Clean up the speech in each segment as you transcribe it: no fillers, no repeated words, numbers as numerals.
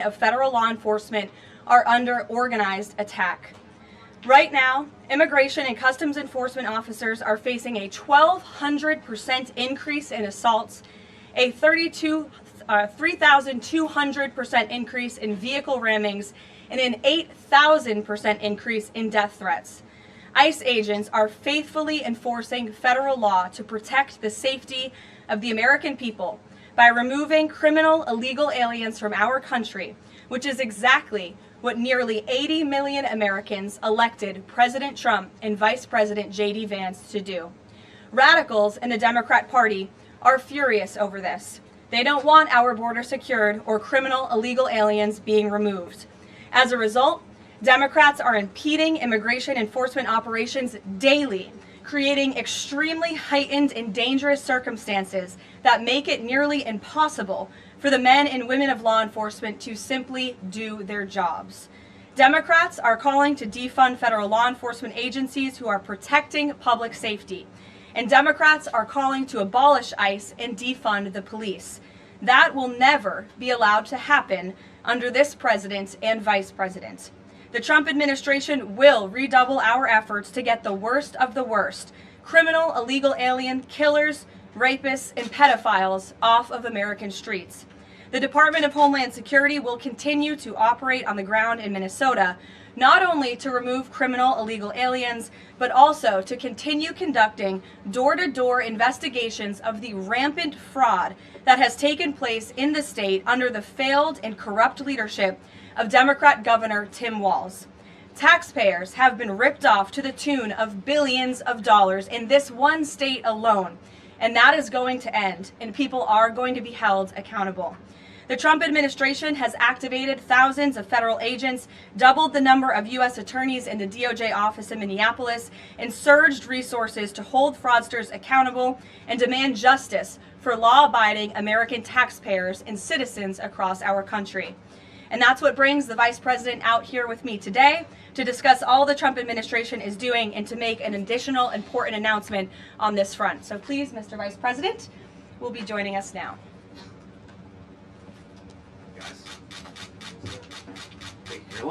of federal law enforcement are under organized attack. Right now, immigration and customs enforcement officers are facing a 1,200% increase in assaults, a 3,200% increase in vehicle rammings, and an 8,000% increase in death threats. ICE agents are faithfully enforcing federal law to protect the safety of the American people by removing criminal illegal aliens from our country, which is exactly what nearly 80 million Americans elected President Trump and Vice President J.D. Vance to do. Radicals in the Democrat Party are furious over this. They don't want our border secured or criminal illegal aliens being removed. As a result, Democrats are impeding immigration enforcement operations daily, creating extremely heightened and dangerous circumstances that make it nearly impossible for the men and women of law enforcement to simply do their jobs. Democrats are calling to defund federal law enforcement agencies who are protecting public safety. And Democrats are calling to abolish ICE and defund the police. That will never be allowed to happen under this president and vice president. The Trump administration will redouble our efforts to get the worst of the worst, criminal illegal alien killers, rapists, and pedophiles off of American streets. The Department of Homeland Security will continue to operate on the ground in Minnesota, not only to remove criminal illegal aliens, but also to continue conducting door-to-door investigations of the rampant fraud that has taken place in the state under the failed and corrupt leadership of Democrat Governor Tim Walz. Taxpayers have been ripped off to the tune of billions of dollars in this one state alone, and that is going to end, and people are going to be held accountable. The Trump administration has activated thousands of federal agents, doubled the number of U.S. attorneys in the DOJ office in Minneapolis, and surged resources to hold fraudsters accountable and demand justice for law-abiding American taxpayers and citizens across our country. And that's what brings the Vice President out here with me today to discuss all the Trump administration is doing and to make an additional important announcement on this front. So please, Mr. Vice President, will be joining us now.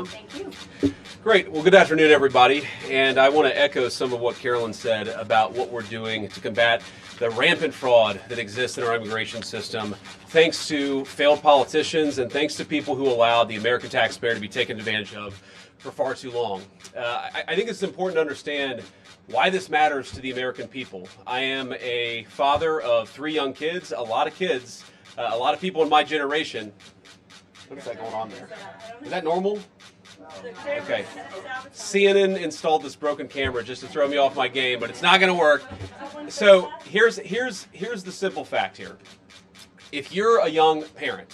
Thank you. Great. Well, good afternoon, everybody. And I want to echo some of what Carolyn said about what we're doing to combat the rampant fraud that exists in our immigration system, thanks to failed politicians and thanks to people who allowed the American taxpayer to be taken advantage of for far too long. I think it's important to understand why this matters to the American people. I am a father of 3 young kids, a lot of people in my generation. What is that going on there? Is that normal? Okay. CNN installed this broken camera just to throw me off my game, but it's not going to work. So here's the simple fact here. If you're a young parent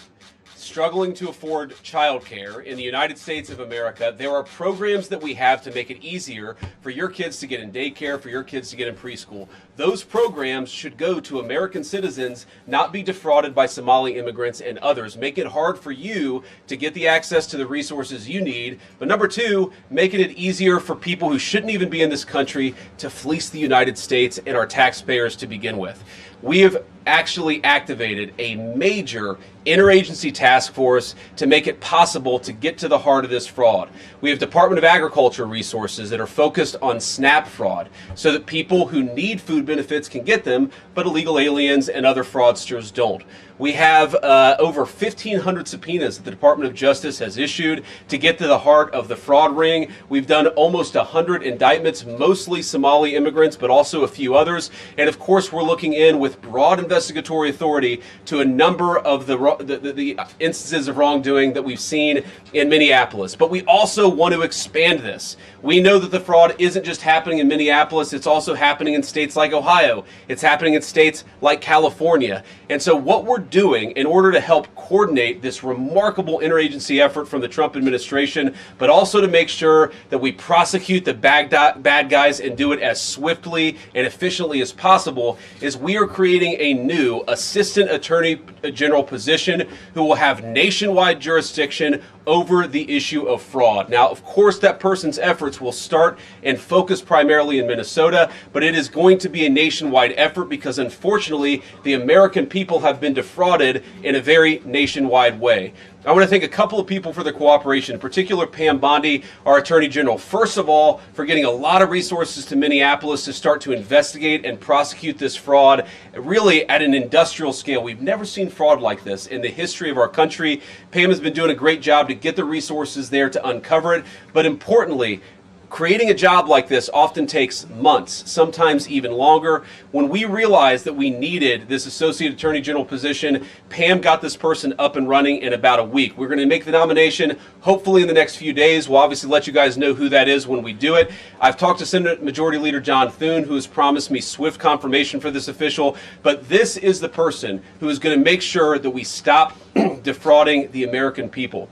struggling to afford childcare in the United States of America, there are programs that we have to make it easier for your kids to get in daycare, for your kids to get in preschool. Those programs should go to American citizens, not be defrauded by Somali immigrants and others. Make it hard for you to get the access to the resources you need. But number 2, making it easier for people who shouldn't even be in this country to fleece the United States and our taxpayers to begin with. We have actually activated a major interagency task force to make it possible to get to the heart of this fraud. We have Department of Agriculture resources that are focused on SNAP fraud so that people who need food benefits can get them, but illegal aliens and other fraudsters don't. We have over 1,500 subpoenas that the Department of Justice has issued to get to the heart of the fraud ring. We've done almost 100 indictments, mostly Somali immigrants, but also a few others. And of course, we're looking in with broad investigatory authority to a number of the instances of wrongdoing that we've seen in Minneapolis. But we also want to expand this. We know that the fraud isn't just happening in Minneapolis, it's also happening in states like Ohio. It's happening in states like California. And so what we're doing in order to help coordinate this remarkable interagency effort from the Trump administration, but also to make sure that we prosecute the bad guys and do it as swiftly and efficiently as possible, is we are creating a new Assistant Attorney General position who will have nationwide jurisdiction over the issue of fraud. Now, of course, that person's efforts will start and focus primarily in Minnesota, but it is going to be a nationwide effort because, unfortunately, the American people have been defrauded in a very nationwide way. I want to thank a couple of people for their cooperation, in particular Pam Bondi, our Attorney General. First of all, for getting a lot of resources to Minneapolis to start to investigate and prosecute this fraud, really at an industrial scale. We've never seen fraud like this in the history of our country. Pam has been doing a great job to get the resources there to uncover it, but importantly, creating a job like this often takes months, sometimes even longer. When we realized that we needed this Associate Attorney General position, Pam got this person up and running in about a week. We're going to make the nomination hopefully in the next few days. We'll obviously let you guys know who that is when we do it. I've talked to Senate Majority Leader John Thune, who has promised me swift confirmation for this official, but this is the person who is going to make sure that we stop defrauding the American people.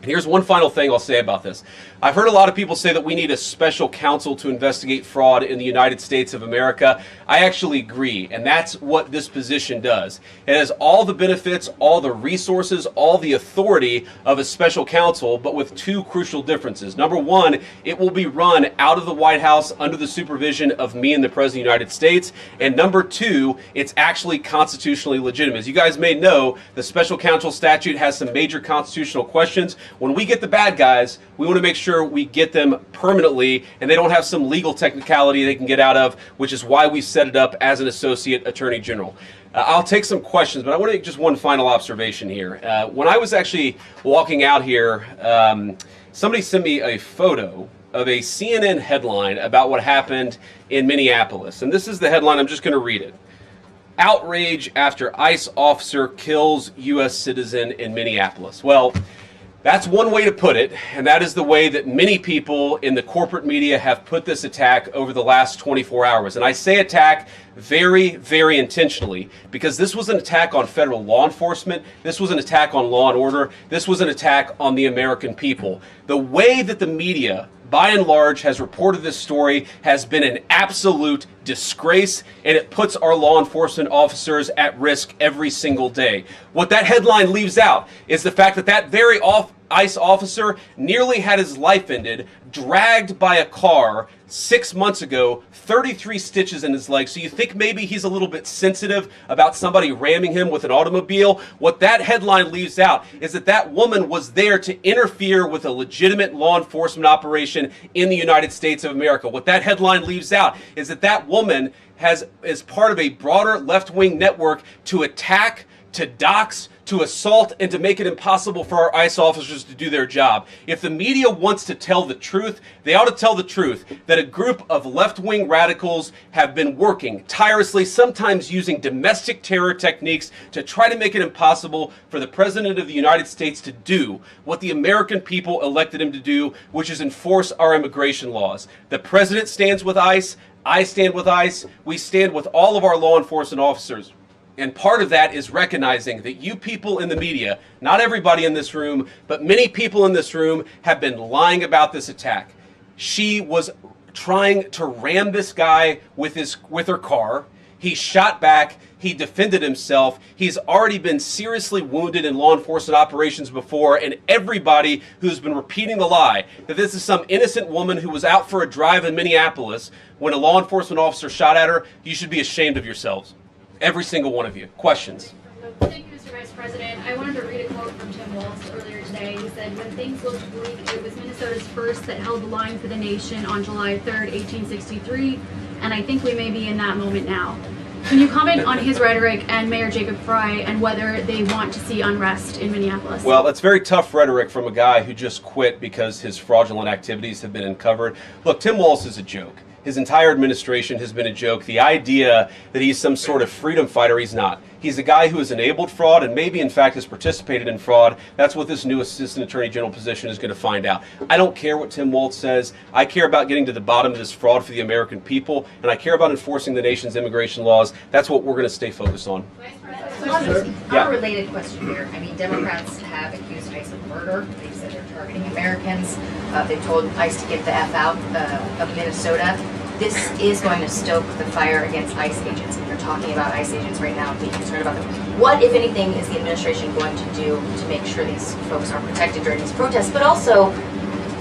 Here's one final thing I'll say about this. I've heard a lot of people say that we need a special counsel to investigate fraud in the United States of America. I actually agree, and that's what this position does. It has all the benefits, all the resources, all the authority of a special counsel, but with two crucial differences. Number one, it will be run out of the White House under the supervision of me and the President of the United States. And number two, it's actually constitutionally legitimate. As you guys may know, the special counsel statute has some major constitutional questions. When we get the bad guys, we want to make sure we get them permanently and they don't have some legal technicality they can get out of, which is why we set it up as an Associate Attorney General. I'll take some questions, but I want to make just one final observation here. When I was actually walking out here, somebody sent me a photo of a CNN headline about what happened in Minneapolis. And this is the headline. I'm just going to read it. Outrage after ICE officer kills U.S. citizen in Minneapolis. Well, that's one way to put it, and that is the way that many people in the corporate media have put this attack over the last 24 hours. And I say attack very, very intentionally, because this was an attack on federal law enforcement. This was an attack on law and order. This was an attack on the American people. The way that the media, by and large, has reported this story has been an absolute disgrace, and it puts our law enforcement officers at risk every single day. What that headline leaves out is the fact that that very ICE officer nearly had his life ended, dragged by a car 6 months ago, 33 stitches in his leg. So you think maybe he's a little bit sensitive about somebody ramming him with an automobile? What that headline leaves out is that that woman was there to interfere with a legitimate law enforcement operation in the United States of America. What that headline leaves out is that that woman is part of a broader left-wing network to attack, to dox, to assault, and to make it impossible for our ICE officers to do their job. If the media wants to tell the truth, they ought to tell the truth that a group of left-wing radicals have been working tirelessly, sometimes using domestic terror techniques to try to make it impossible for the President of the United States to do what the American people elected him to do, which is enforce our immigration laws. The President stands with ICE, I stand with ICE, we stand with all of our law enforcement officers. And part of that is recognizing that you people in the media, not everybody in this room, but many people in this room have been lying about this attack. She was trying to ram this guy with her car. He shot back. He defended himself. He's already been seriously wounded in law enforcement operations before, and everybody who's been repeating the lie that this is some innocent woman who was out for a drive in Minneapolis when a law enforcement officer shot at her, you should be ashamed of yourselves. Every single one of you. Questions? Thank you, Mr. Vice President. I wanted to read a quote from Tim Walz earlier today. He said, "When things looked bleak, it was Minnesota's first that held the line for the nation on July 3rd, 1863, and I think we may be in that moment now." Can you comment on his rhetoric and Mayor Jacob Frey and whether they want to see unrest in Minneapolis? Well, that's very tough rhetoric from a guy who just quit because his fraudulent activities have been uncovered. Look, Tim Walz is a joke. His entire administration has been a joke. The idea that he's some sort of freedom fighter, he's not. He's a guy who has enabled fraud and maybe, in fact, has participated in fraud. That's what this new Assistant Attorney General position is going to find out. I don't care what Tim Walz says. I care about getting to the bottom of this fraud for the American people, and I care about enforcing the nation's immigration laws. That's what we're going to stay focused on. Unrelated question here. I mean, Democrats have accused ICE of murder. They've said they're targeting Americans. They've told ICE to get the F out of Minnesota. This is going to stoke the fire against ICE agents. And you're talking about ICE agents right now and being concerned about them. What, if anything, is the administration going to do to make sure these folks are protected during these protests? But also,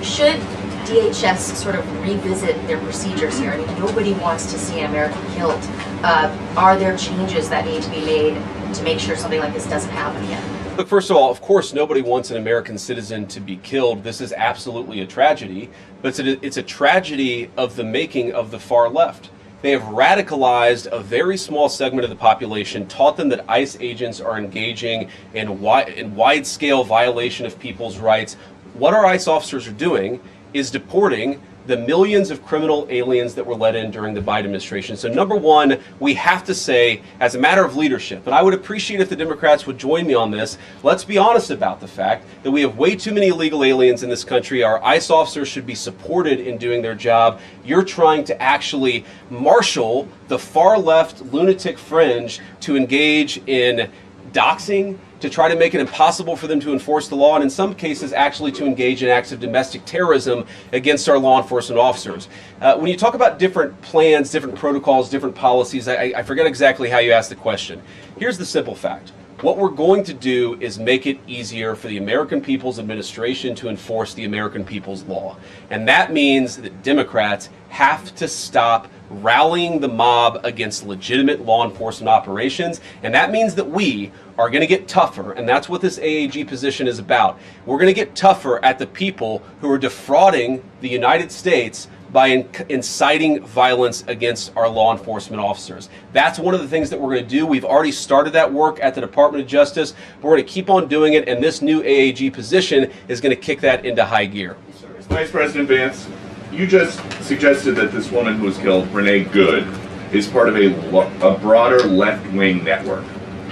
should DHS sort of revisit their procedures here? I mean, nobody wants to see an American killed. Are there changes that need to be made to make sure something like this doesn't happen again? Look, first of all, of course, nobody wants an American citizen to be killed. This is absolutely a tragedy, but it's a tragedy of the making of the far left. They have radicalized a very small segment of the population, taught them that ICE agents are engaging in wide-scale violation of people's rights. What our ICE officers are doing is deporting the millions of criminal aliens that were let in during the Biden administration. So number one, we have to say, as a matter of leadership, and I would appreciate if the Democrats would join me on this, let's be honest about the fact that we have way too many illegal aliens in this country. Our ICE officers should be supported in doing their job. You're trying to actually marshal the far left lunatic fringe to engage in doxing, to try to make it impossible for them to enforce the law, and in some cases actually to engage in acts of domestic terrorism against our law enforcement officers. When you talk about different plans, different protocols, different policies, I forget exactly how you asked the question. Here's the simple fact. What we're going to do is make it easier for the American People's Administration to enforce the American people's law. And that means that Democrats have to stop rallying the mob against legitimate law enforcement operations. And that means that we are going to get tougher. And that's what this AAG position is about. We're going to get tougher at the people who are defrauding the United States by inciting violence against our law enforcement officers. That's one of the things that we're going to do. We've already started that work at the Department of Justice. We're going to keep on doing it, and this new AAG position is going to kick that into high gear. Vice President Vance, you just suggested that this woman who was killed, Renee Good, is part of a broader left-wing network.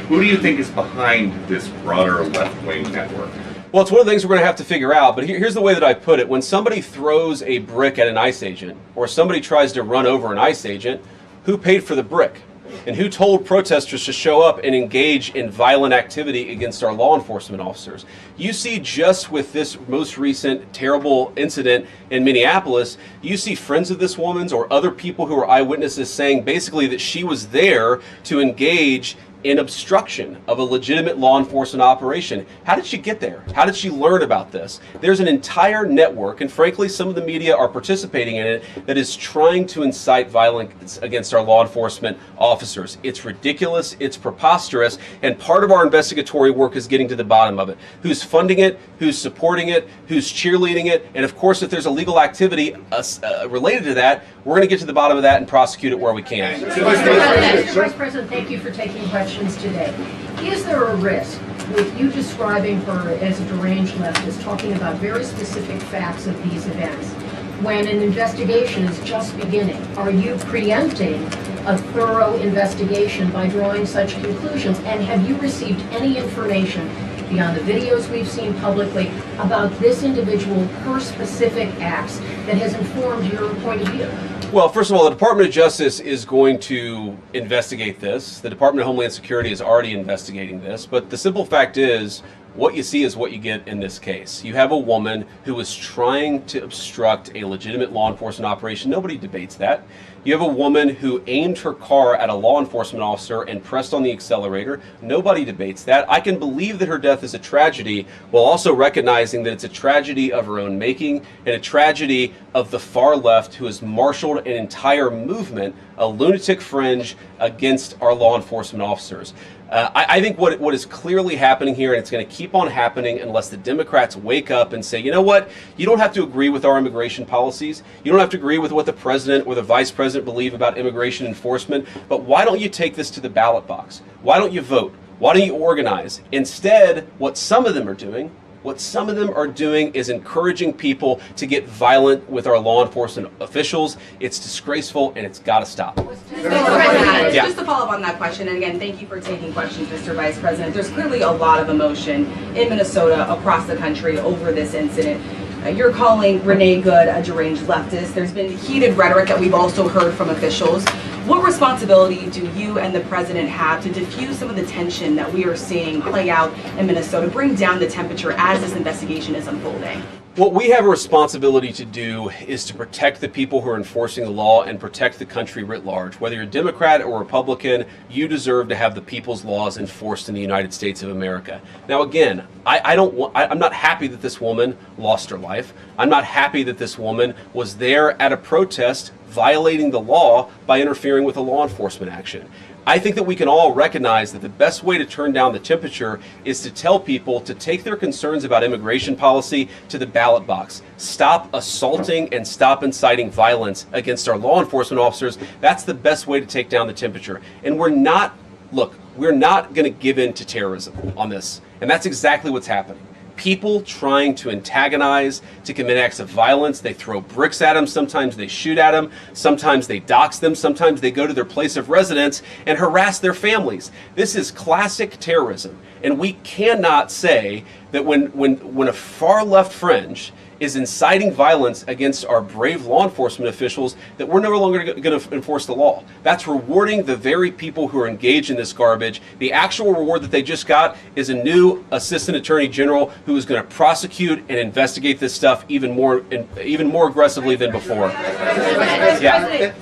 Who do you think is behind this broader left-wing network? Well, it's one of the things we're going to have to figure out, but here's the way that I put it. When somebody throws a brick at an ICE agent, or somebody tries to run over an ICE agent, who paid for the brick? And who told protesters to show up and engage in violent activity against our law enforcement officers? You see, just with this most recent terrible incident in Minneapolis, you see friends of this woman's or other people who are eyewitnesses saying basically that she was there to engage in obstruction of a legitimate law enforcement operation. How did she get there? How did she learn about this? There's an entire network, and frankly, some of the media are participating in it, that is trying to incite violence against our law enforcement officers. It's ridiculous, it's preposterous, and part of our investigatory work is getting to the bottom of it. Who's funding it? Who's supporting it? Who's cheerleading it? And of course, if there's illegal activity related to that, we're going to get to the bottom of that and prosecute it where we can. Mr. Vice President, thank you for taking questions today. Is there a risk with you describing her as a deranged leftist, talking about very specific facts of these events, when an investigation is just beginning? Are you preempting a thorough investigation by drawing such conclusions? And have you received any information beyond the videos we've seen publicly about this individual, her specific acts, that has informed your point of view? Well, first of all, the Department of Justice is going to investigate this. The Department of Homeland Security is already investigating this. But the simple fact is, what you see is what you get in this case. You have a woman who is trying to obstruct a legitimate law enforcement operation. Nobody debates that. You have a woman who aimed her car at a law enforcement officer and pressed on the accelerator. Nobody debates that. I can believe that her death is a tragedy, while also recognizing that it's a tragedy of her own making and a tragedy of the far left, who has marshaled an entire movement, a lunatic fringe, against our law enforcement officers. I think what is clearly happening here, and it's going to keep on happening unless the Democrats wake up and say, you know what, you don't have to agree with our immigration policies, you don't have to agree with what the president or the vice president believe about immigration enforcement, but why don't you take this to the ballot box? Why don't you vote? Why don't you organize? Instead, what some of them are doing is encouraging people to get violent with our law enforcement officials. It's disgraceful, and it's got to stop. Just to follow up on that question, and again, thank you for taking questions, Mr. Vice President. There's clearly a lot of emotion in Minnesota, across the country, over this incident. You're calling Renee Good a deranged leftist. There's been heated rhetoric that we've also heard from officials. What responsibility do you and the president have to diffuse some of the tension that we are seeing play out in Minnesota, bring down the temperature as this investigation is unfolding? What we have a responsibility to do is to protect the people who are enforcing the law and protect the country writ large. Whether you're Democrat or Republican, you deserve to have the people's laws enforced in the United States of America. Now, again, I'm not happy that this woman lost her life. I'm not happy that this woman was there at a protest violating the law by interfering with a law enforcement action. I think that we can all recognize that the best way to turn down the temperature is to tell people to take their concerns about immigration policy to the ballot box. Stop assaulting and stop inciting violence against our law enforcement officers. That's the best way to take down the temperature. And we're not going to give in to terrorism on this. And that's exactly what's happening. People trying to antagonize, to commit acts of violence. They throw bricks at them. Sometimes they shoot at them. Sometimes they dox them. Sometimes they go to their place of residence and harass their families. This is classic terrorism. And we cannot say that when a far left fringe is inciting violence against our brave law enforcement officials, that we're no longer going to enforce the law. That's rewarding the very people who are engaged in this garbage. The actual reward that they just got is a new assistant attorney general who is going to prosecute and investigate this stuff even more aggressively than before. Yeah.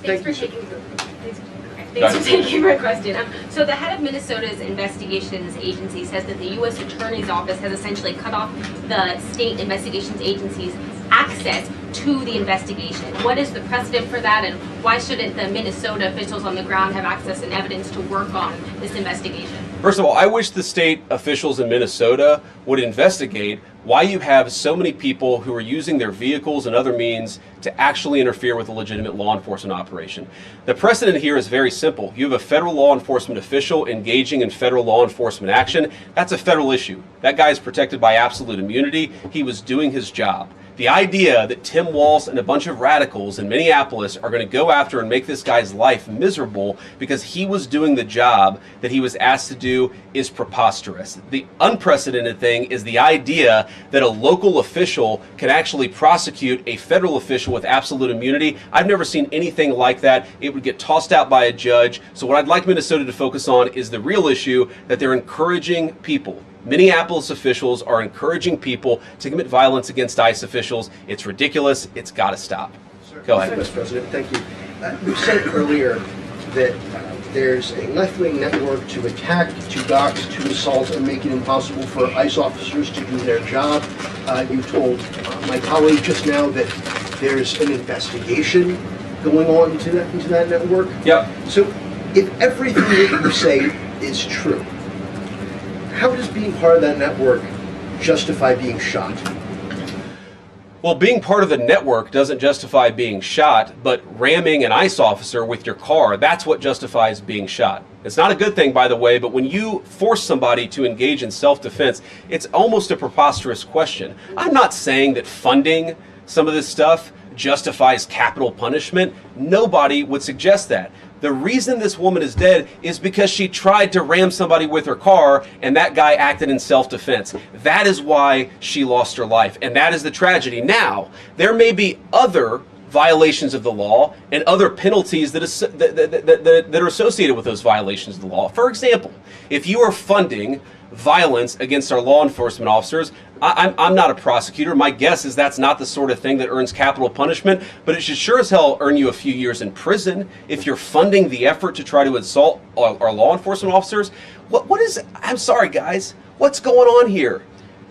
Thanks for taking my question. So the head of Minnesota's investigations agency says that the U.S. Attorney's Office has essentially cut off the state investigations agency's access to the investigation. What is the precedent for that, and why shouldn't the Minnesota officials on the ground have access and evidence to work on this investigation? First of all, I wish the state officials in Minnesota would investigate why you have so many people who are using their vehicles and other means to actually interfere with a legitimate law enforcement operation. The precedent here is very simple. You have a federal law enforcement official engaging in federal law enforcement action. That's a federal issue. That guy is protected by absolute immunity. He was doing his job. The idea that Tim Walz and a bunch of radicals in Minneapolis are going to go after and make this guy's life miserable because he was doing the job that he was asked to do is preposterous. The unprecedented thing is the idea that a local official can actually prosecute a federal official with absolute immunity. I've never seen anything like that. It would get tossed out by a judge. So what I'd like Minnesota to focus on is the real issue, that they're encouraging people. Minneapolis officials are encouraging people to commit violence against ICE officials. It's ridiculous. It's got to stop. Go ahead. Mr. President, thank you. You said earlier that there's a left-wing network to attack, to dox, to assault, and make it impossible for ICE officers to do their job. You told my colleague just now that there's an investigation going on into that network. Yep. So if everything that you say is true, how does being part of that network justify being shot? Well, being part of the network doesn't justify being shot, but ramming an ICE officer with your car, that's what justifies being shot. It's not a good thing, by the way, but when you force somebody to engage in self-defense, it's almost a preposterous question. I'm not saying that funding some of this stuff justifies capital punishment. Nobody would suggest that. The reason this woman is dead is because she tried to ram somebody with her car and that guy acted in self-defense. That is why she lost her life, and that is the tragedy. Now, there may be other violations of the law and other penalties that are associated with those violations of the law. For example, if you are funding violence against our law enforcement officers, I'm not a prosecutor. My guess is that's not the sort of thing that earns capital punishment, but it should sure as hell earn you a few years in prison if you're funding the effort to try to assault our law enforcement officers. I'm sorry, guys, what's going on here?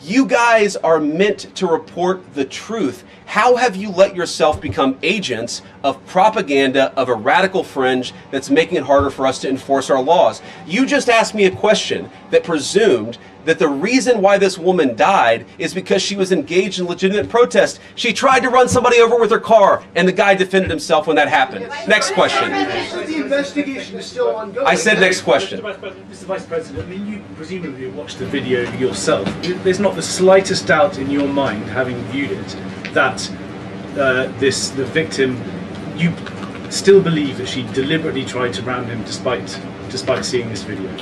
You guys are meant to report the truth. How have you let yourself become agents of propaganda of a radical fringe that's making it harder for us to enforce our laws? You just asked me a question that presumed that the reason why this woman died is because she was engaged in legitimate protest. She tried to run somebody over with her car, and the guy defended himself when that happened. Next question. The investigation is still ongoing. I said next question. Mr. Vice President, I mean, you presumably watched the video yourself. There's not the slightest doubt in your mind, having viewed it, that the victim, you still believe that she deliberately tried to ram him despite seeing this video?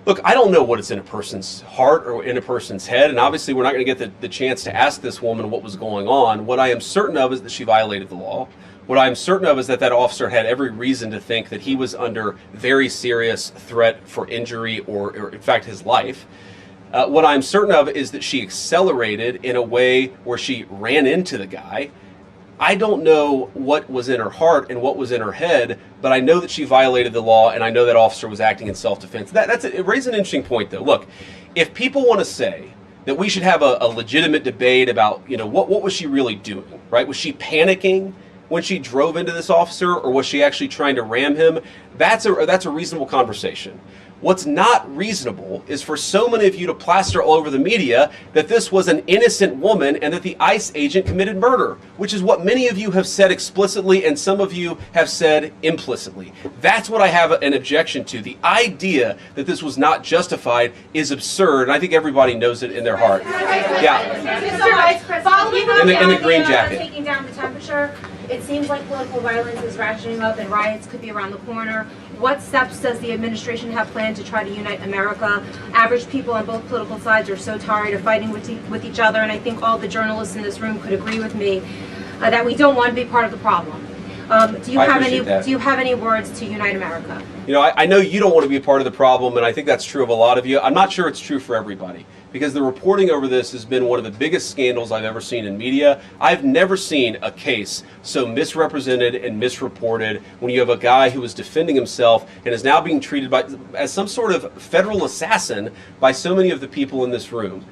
Look, I don't know what is in a person's heart or in a person's head, and obviously we're not going to get the chance to ask this woman what was going on. What I am certain of is that she violated the law. What I'm certain of is that officer had every reason to think that he was under very serious threat for injury or in fact, his life. What I'm certain of is that she accelerated in a way where she ran into the guy. I don't know what was in her heart and what was in her head, but I know that she violated the law, and I know that officer was acting in self-defense. It raises an interesting point, though. Look, if people want to say that we should have a legitimate debate about, what was she really doing, right? Was she panicking when she drove into this officer, or was she actually trying to ram him? That's a reasonable conversation. What's not reasonable is for so many of you to plaster all over the media that this was an innocent woman and that the ICE agent committed murder, which is what many of you have said explicitly and some of you have said implicitly. That's what I have an objection to. The idea that this was not justified is absurd, and I think everybody knows it in their heart. Yeah. In the green jacket. Taking down the temperature, it seems like political violence is ratcheting up and riots could be around the corner. What steps does the administration have planned to try to unite America? Average people on both political sides are so tired of fighting with each other, and I think all the journalists in this room could agree with me that we don't want to be part of the problem. Do you have any words to unite America? You know, I know you don't want to be a part of the problem, and I think that's true of a lot of you. I'm not sure it's true for everybody, because the reporting over this has been one of the biggest scandals I've ever seen in media. I've never seen a case so misrepresented and misreported when you have a guy who was defending himself and is now being treated as some sort of federal assassin by so many of the people in this room.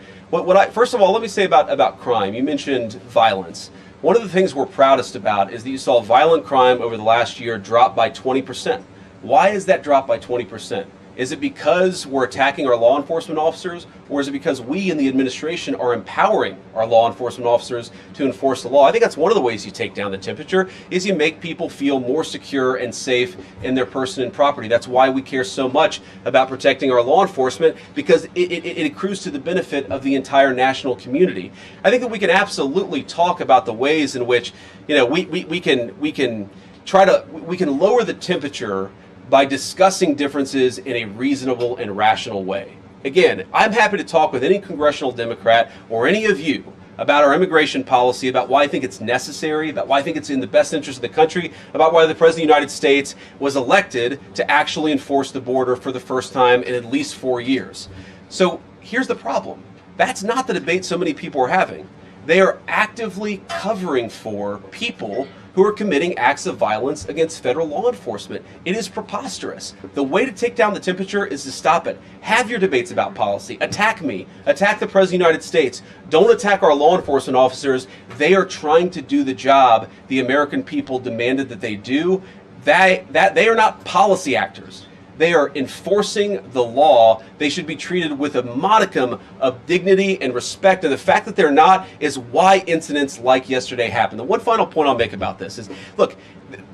First of all, let me say about crime. You mentioned violence. One of the things we're proudest about is that you saw violent crime over the last year drop by 20%. Why is that drop by 20%? Is it because we're attacking our law enforcement officers, or is it because we in the administration are empowering our law enforcement officers to enforce the law? I think that's one of the ways you take down the temperature, is you make people feel more secure and safe in their person and property. That's why we care so much about protecting our law enforcement, because it accrues to the benefit of the entire national community. I think that we can absolutely talk about the ways in which, you know, we can lower the temperature by discussing differences in a reasonable and rational way. Again, I'm happy to talk with any congressional Democrat or any of you about our immigration policy, about why I think it's necessary, about why I think it's in the best interest of the country, about why the President of the United States was elected to actually enforce the border for the first time in at least 4 years. So here's the problem. That's not the debate so many people are having. They are actively covering for people who are committing acts of violence against federal law enforcement. It is preposterous. The way to take down the temperature is to stop it. Have your debates about policy. Attack me. Attack the President of the United States. Don't attack our law enforcement officers. They are trying to do the job the American people demanded that they do. They are not policy actors. They are enforcing the law. They should be treated with a modicum of dignity and respect. And the fact that they're not is why incidents like yesterday happened. The one final point I'll make about this is, look,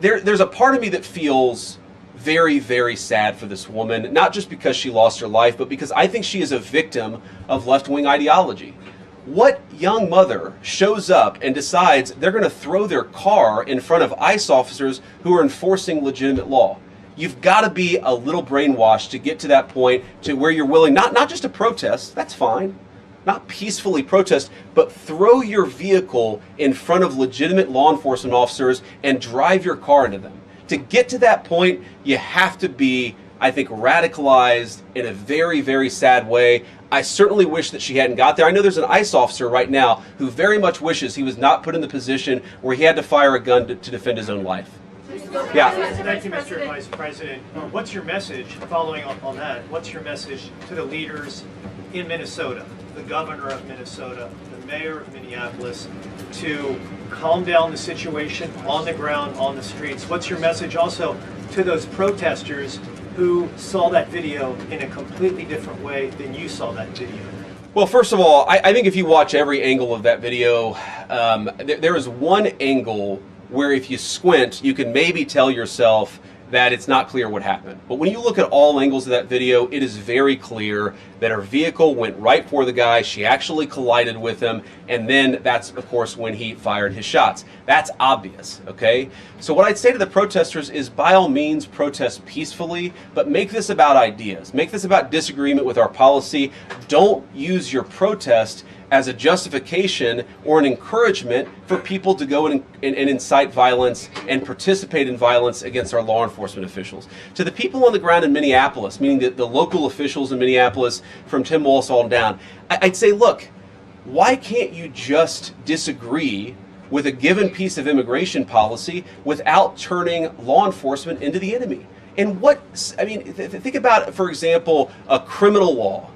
there's a part of me that feels very, very sad for this woman, not just because she lost her life, but because I think she is a victim of left-wing ideology. What young mother shows up and decides they're going to throw their car in front of ICE officers who are enforcing legitimate law? You've got to be a little brainwashed to get to that point to where you're willing, not just to protest, that's fine, not peacefully protest, but throw your vehicle in front of legitimate law enforcement officers and drive your car into them. To get to that point, you have to be, I think, radicalized in a very, very sad way. I certainly wish that she hadn't got there. I know there's an ICE officer right now who very much wishes he was not put in the position where he had to fire a gun to defend his own life. Yeah. Thank you, Mr. Vice President. What's your message, following up on that, what's your message to the leaders in Minnesota, the governor of Minnesota, the mayor of Minneapolis, to calm down the situation on the ground, on the streets? What's your message also to those protesters who saw that video in a completely different way than you saw that video? Well, first of all, I think if you watch every angle of that video, there is one angle where if you squint, you can maybe tell yourself that it's not clear what happened. But when you look at all angles of that video, it is very clear that her vehicle went right for the guy. She actually collided with him, and then that's, of course, when he fired his shots. That's obvious, okay? So what I'd say to the protesters is, by all means, protest peacefully, but make this about ideas. Make this about disagreement with our policy. Don't use your protest as a justification or an encouragement for people to go and incite violence and participate in violence against our law enforcement officials. To the people on the ground in Minneapolis, meaning the local officials in Minneapolis from Tim Walz on down, I'd say, look, why can't you just disagree with a given piece of immigration policy without turning law enforcement into the enemy? And think about, for example, a criminal law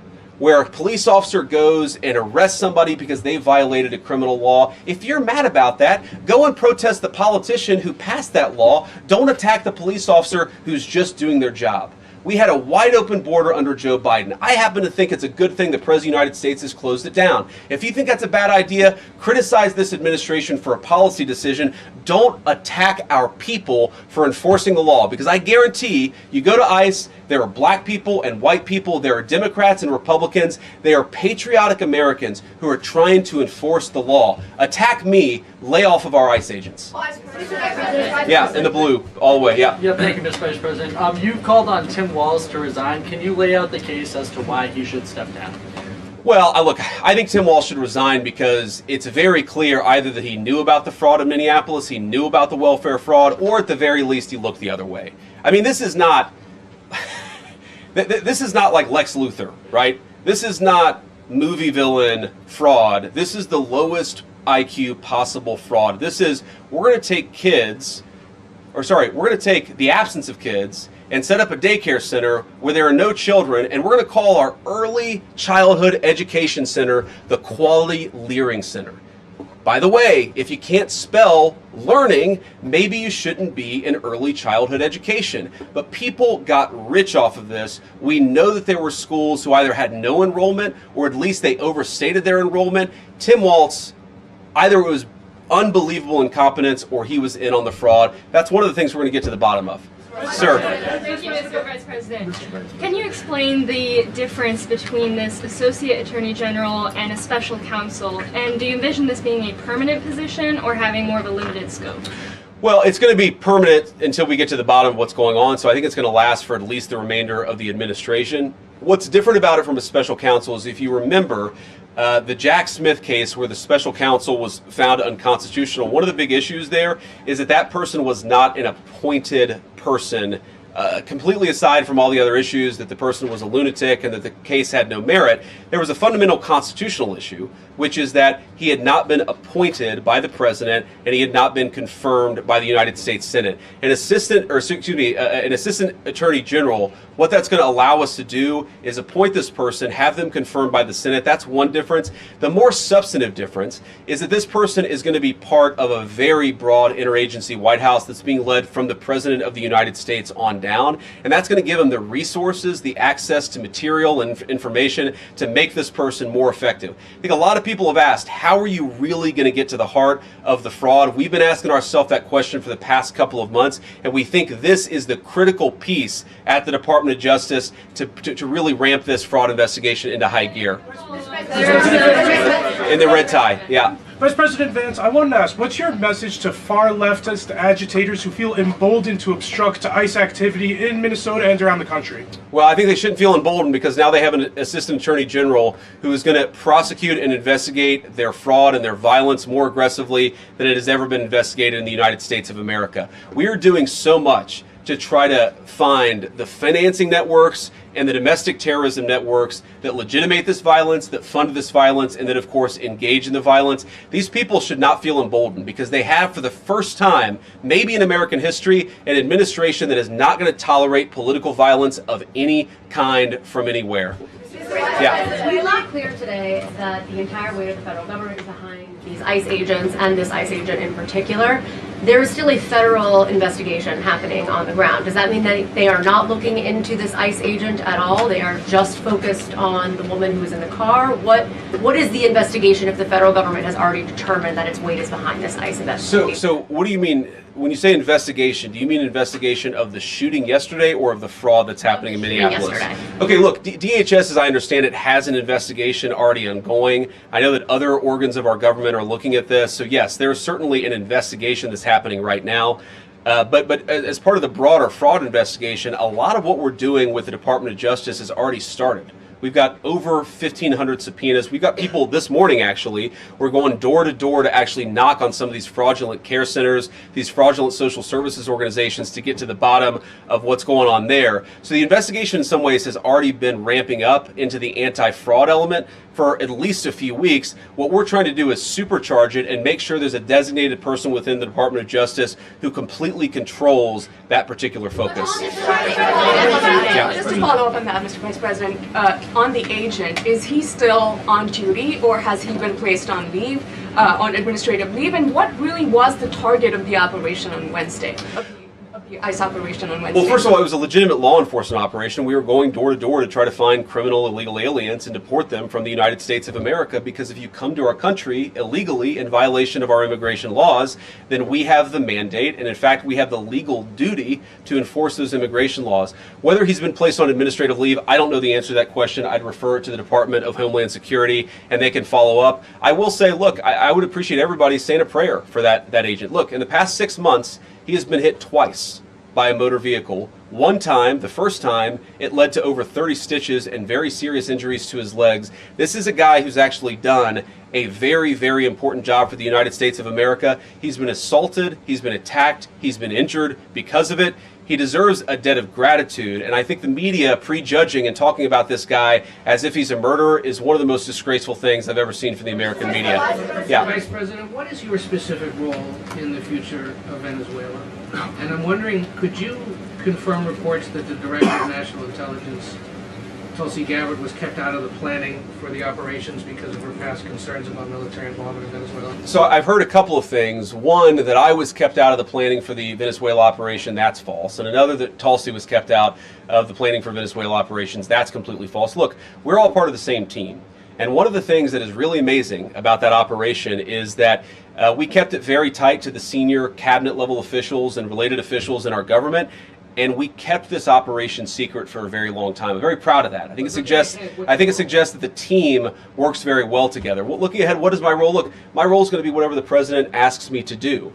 where a police officer goes and arrests somebody because they violated a criminal law. If you're mad about that, go and protest the politician who passed that law. Don't attack the police officer who's just doing their job. We had a wide open border under Joe Biden. I happen to think it's a good thing the President of the United States has closed it down. If you think that's a bad idea, criticize this administration for a policy decision. Don't attack our people for enforcing the law, because I guarantee you go to ICE, there are black people and white people, there are Democrats and Republicans, they are patriotic Americans who are trying to enforce the law. Attack me, lay off of our ICE agents. Yeah, in the blue, all the way, yeah. Yeah, thank you, Mr. Vice President. You've called on Tim Walz to resign. Can you lay out the case as to why he should step down? Well, look, I think Tim Walz should resign because it's very clear either that he knew about the fraud in Minneapolis, he knew about the welfare fraud, or at the very least he looked the other way. I mean, this is not like Lex Luthor, right? This is not movie villain fraud. This is the lowest IQ possible fraud. This is, we're going to take the absence of kids and set up a daycare center where there are no children, and we're going to call our early childhood education center the Quality Learning Center. By the way, if you can't spell learning, maybe you shouldn't be in early childhood education. But people got rich off of this. We know that there were schools who either had no enrollment or at least they overstated their enrollment. Tim Walz, either it was unbelievable incompetence or he was in on the fraud. That's one of the things we're going to get to the bottom of. Sir. Thank you, Mr. Vice President. Can you explain the difference between this Associate Attorney General and a special counsel? And do you envision this being a permanent position or having more of a limited scope? Well, it's going to be permanent until we get to the bottom of what's going on, so I think it's going to last for at least the remainder of the administration. What's different about it from a special counsel is, if you remember, the Jack Smith case where the special counsel was found unconstitutional, one of the big issues there is that that person was not an appointed person, completely aside from all the other issues, that the person was a lunatic and that the case had no merit. There was a fundamental constitutional issue, which is that he had not been appointed by the president and he had not been confirmed by the United States Senate. An assistant attorney general, what that's going to allow us to do is appoint this person, have them confirmed by the Senate. That's one difference. The more substantive difference is that this person is going to be part of a very broad interagency White House that's being led from the President of the United States on down, and that's going to give them the resources, the access to material and information to make this person more effective. I think a lot of people have asked, how are you really going to get to the heart of the fraud? We've been asking ourselves that question for the past couple of months, and we think this is the critical piece at the Department of Justice to really ramp this fraud investigation into high gear. In the red tie, yeah. Vice President Vance, I wanted to ask, what's your message to far leftist agitators who feel emboldened to obstruct ICE activity in Minnesota and around the country? Well, I think they shouldn't feel emboldened because now they have an assistant attorney general who is going to prosecute and investigate their fraud and their violence more aggressively than it has ever been investigated in the United States of America. We are doing so much to try to find the financing networks and the domestic terrorism networks that legitimate this violence, that fund this violence, and that, of course, engage in the violence. These people should not feel emboldened because they have, for the first time, maybe in American history, an administration that is not going to tolerate political violence of any kind from anywhere. Yeah. It's not clear today that the entire weight of the federal government is behind these ICE agents and this ICE agent in particular. There is still a federal investigation happening on the ground. Does that mean that they are not looking into this ICE agent at all? They are just focused on the woman who was in the car? What is the investigation if the federal government has already determined that its weight is behind this ICE investigation? So what do you mean? When you say investigation, do you mean investigation of the shooting yesterday or of the fraud that's happening in Minneapolis? Yesterday. Okay, look, DHS, as I understand it, has an investigation already ongoing. I know that other organs of our government are looking at this. So yes, there's certainly an investigation that's happening right now. But as part of the broader fraud investigation, a lot of what we're doing with the Department of Justice has already started. We've got over 1,500 subpoenas. We've got people this morning, actually. We're going door to door to actually knock on some of these fraudulent care centers, these fraudulent social services organizations to get to the bottom of what's going on there. So the investigation in some ways has already been ramping up into the anti-fraud element. for at least a few weeks. What we're trying to do is supercharge it and make sure there's a designated person within the Department of Justice who completely controls that particular focus. Just to follow up on that, Mr. Vice President, on the agent, is he still on duty or has he been placed on leave, on administrative leave? And what really was the target of the operation on Wednesday? Of the ICE operation on Wednesday? Well, first of all, it was a legitimate law enforcement operation. We were going door to door to try to find criminal illegal aliens and deport them from the United States of America, because if you come to our country illegally in violation of our immigration laws, then we have the mandate, and in fact we have the legal duty to enforce those immigration laws. Whether he's been placed on administrative leave, I don't know the answer to that question. I'd refer it to the Department of Homeland Security and they can follow up. I will say, look, I would appreciate everybody saying a prayer for that agent. Look, in the past 6 months, he has been hit twice by a motor vehicle. One time, the first time, it led to over 30 stitches and very serious injuries to his legs. This is a guy who's actually done a very, very important job for the United States of America. He's been assaulted, he's been attacked, he's been injured because of it. He deserves a debt of gratitude, and I think the media prejudging and talking about this guy as if he's a murderer is one of the most disgraceful things I've ever seen from the American media. Yeah. Vice President, what is your specific role in the future of Venezuela? And I'm wondering, could you confirm reports that the Director of National Intelligence, Tulsi Gabbard, was kept out of the planning for the operations because of her past concerns about military involvement in Venezuela? So I've heard a couple of things. One, that I was kept out of the planning for the Venezuela operation, that's false. And another, that Tulsi was kept out of the planning for Venezuela operations, that's completely false. Look, we're all part of the same team. And one of the things that is really amazing about that operation is that we kept it very tight to the senior cabinet level officials and related officials in our government. And we kept this operation secret for a very long time. I'm very proud of that. I think it suggests that the team works very well together. Well, looking ahead, what is my role? Look, my role is going to be whatever the president asks me to do.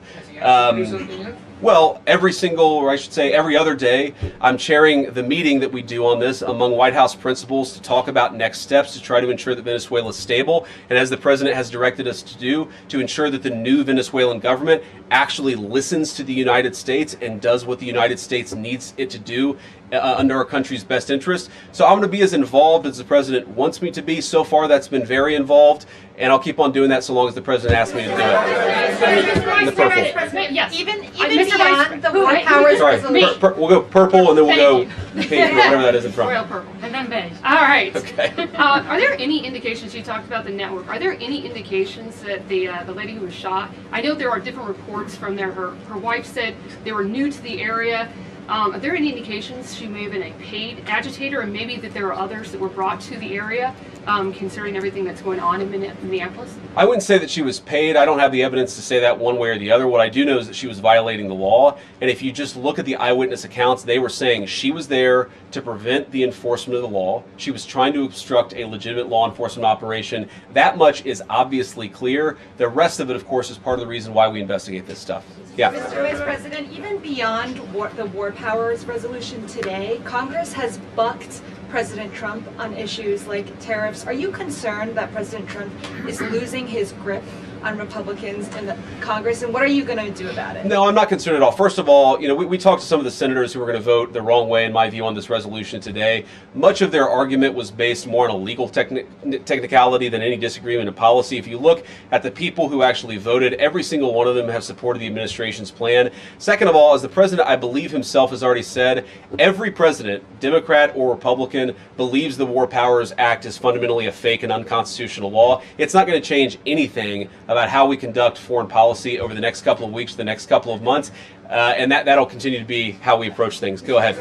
Well, every other day, I'm chairing the meeting that we do on this among White House principals to talk about next steps to try to ensure that Venezuela is stable, and as the president has directed us to do, to ensure that the new Venezuelan government actually listens to the United States and does what the United States needs it to do under our country's best interest. So I'm going to be as involved as the president wants me to be. So far, that's been very involved, and I'll keep on doing that so long as the president asks me to do it. The purple. Yes. Even beyond the war powers resolution. We'll go purple, and then we'll go pink, or whatever that is in front. Royal purple, and then beige. All right. Okay. Are there any indications, you talked about the network, are there any indications that the lady who was shot, I know there are different reports from there, her wife said they were new to the area. Are there any indications she may have been a paid agitator, and maybe that there are others that were brought to the area, considering everything that's going on in Minneapolis? I wouldn't say that she was paid. I don't have the evidence to say that one way or the other. What I do know is that she was violating the law, and if you just look at the eyewitness accounts, they were saying she was there to prevent the enforcement of the law. She was trying to obstruct a legitimate law enforcement operation. That much is obviously clear. The rest of it, of course, is part of the reason why we investigate this stuff. Yeah. Mr. Vice President, even beyond the war powers resolution today, Congress has bucked President Trump on issues like tariffs. Are you concerned that President Trump is losing his grip on Republicans in the Congress, and what are you going to do about it? No, I'm not concerned at all. First of all, we talked to some of the senators who were going to vote the wrong way, in my view, on this resolution today. Much of their argument was based more on a legal technicality than any disagreement in policy. If you look at the people who actually voted, every single one of them have supported the administration's plan. Second of all, as the president, I believe himself, has already said, every president, Democrat or Republican, believes the War Powers Act is fundamentally a fake and unconstitutional law. It's not going to change anything about how we conduct foreign policy over the next couple of weeks, the next couple of months, and that'll continue to be how we approach things. Go ahead.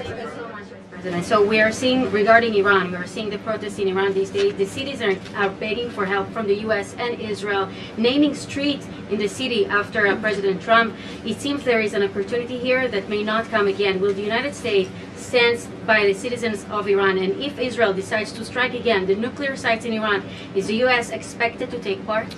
So we are seeing, regarding Iran, we are seeing the protests in Iran these days. The cities are begging for help from the U.S. and Israel, naming streets in the city after President Trump. It seems there is an opportunity here that may not come again. Will the United States stand by the citizens of Iran? And if Israel decides to strike again the nuclear sites in Iran, is the U.S. expected to take part?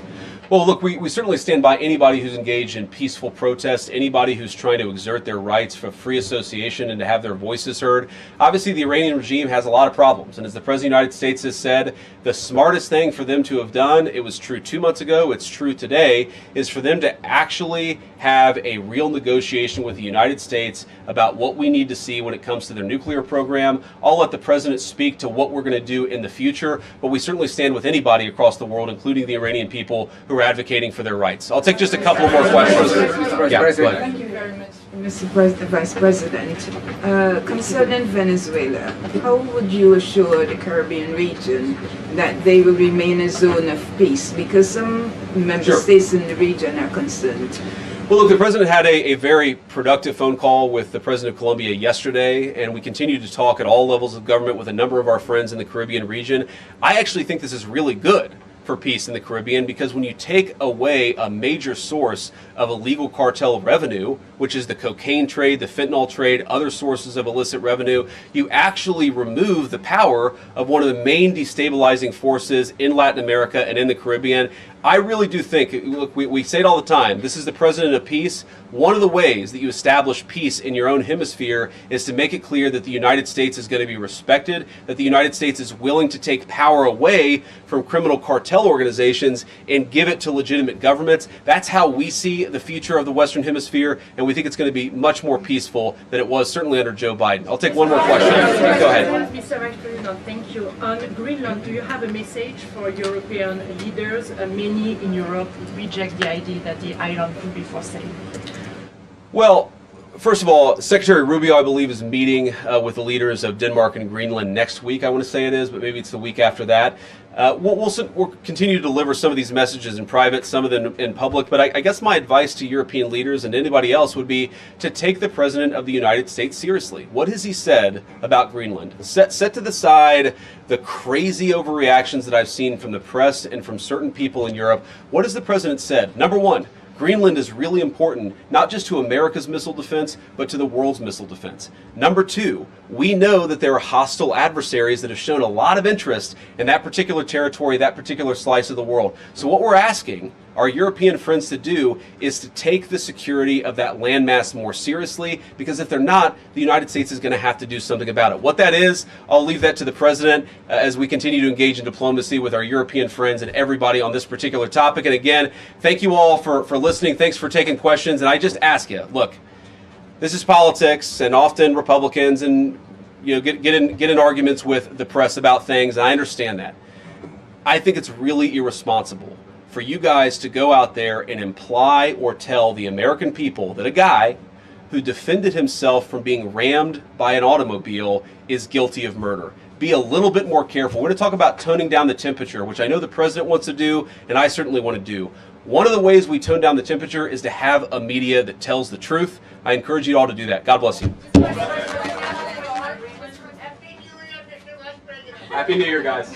Well, look, we certainly stand by anybody who's engaged in peaceful protest, anybody who's trying to exert their rights for free association and to have their voices heard. Obviously, the Iranian regime has a lot of problems, and as the President of the United States has said, the smartest thing for them to have done, it was true 2 months ago, it's true today, is for them to actually have a real negotiation with the United States about what we need to see when it comes to their nuclear program. I'll let the President speak to what we're going to do in the future, but we certainly stand with anybody across the world, including the Iranian people who are advocating for their rights. I'll take just a couple more questions. Yeah, go ahead. Thank you very much, Mr. Vice President. Concerning Venezuela, how would you assure the Caribbean region that they will remain a zone of peace? Because some member states in the region are concerned. Well, look, the President had a very productive phone call with the President of Colombia yesterday, and we continue to talk at all levels of government with a number of our friends in the Caribbean region. I actually think this is really good for peace in the Caribbean, because when you take away a major source of illegal cartel revenue, which is the cocaine trade, the fentanyl trade, other sources of illicit revenue, you actually remove the power of one of the main destabilizing forces in Latin America and in the Caribbean. I really do think, look, we say it all the time, this is the President of Peace. One of the ways that you establish peace in your own hemisphere is to make it clear that the United States is going to be respected, that the United States is willing to take power away from criminal cartel organizations and give it to legitimate governments. That's how we see the future of the Western Hemisphere, and we think it's going to be much more peaceful than it was certainly under Joe Biden. I'll take one more question. Go ahead. Mr. Vice President, thank you. On Greenland, do you have a message for European leaders? Many in Europe reject the idea that the island could be for sale. Well, first of all, Secretary Rubio, I believe, is meeting with the leaders of Denmark and Greenland next week, I want to say it is, but maybe it's the week after that. We'll continue to deliver some of these messages in private, some of them in public, but I guess my advice to European leaders and anybody else would be to take the President of the United States seriously. What has he said about Greenland? Set to the side the crazy overreactions that I've seen from the press and from certain people in Europe. What has the President said? Number one, Greenland is really important, not just to America's missile defense, but to the world's missile defense. Number two, we know that there are hostile adversaries that have shown a lot of interest in that particular territory, that particular slice of the world. So what we're asking our European friends to do is to take the security of that landmass more seriously, because if they're not, the United States is going to have to do something about it. What that is, I'll leave that to the President as we continue to engage in diplomacy with our European friends and everybody on this particular topic. And again, thank you all for listening. Thanks for taking questions. And I just ask you, look, this is politics, and often Republicans and get in arguments with the press about things, and I understand that. I think it's really irresponsible for you guys to go out there and imply or tell the American people that a guy who defended himself from being rammed by an automobile is guilty of murder. Be a little bit more careful. We're going to talk about toning down the temperature, which I know the President wants to do, and I certainly want to do. One of the ways we tone down the temperature is to have a media that tells the truth. I encourage you all to do that. God bless you. Happy New Year, guys.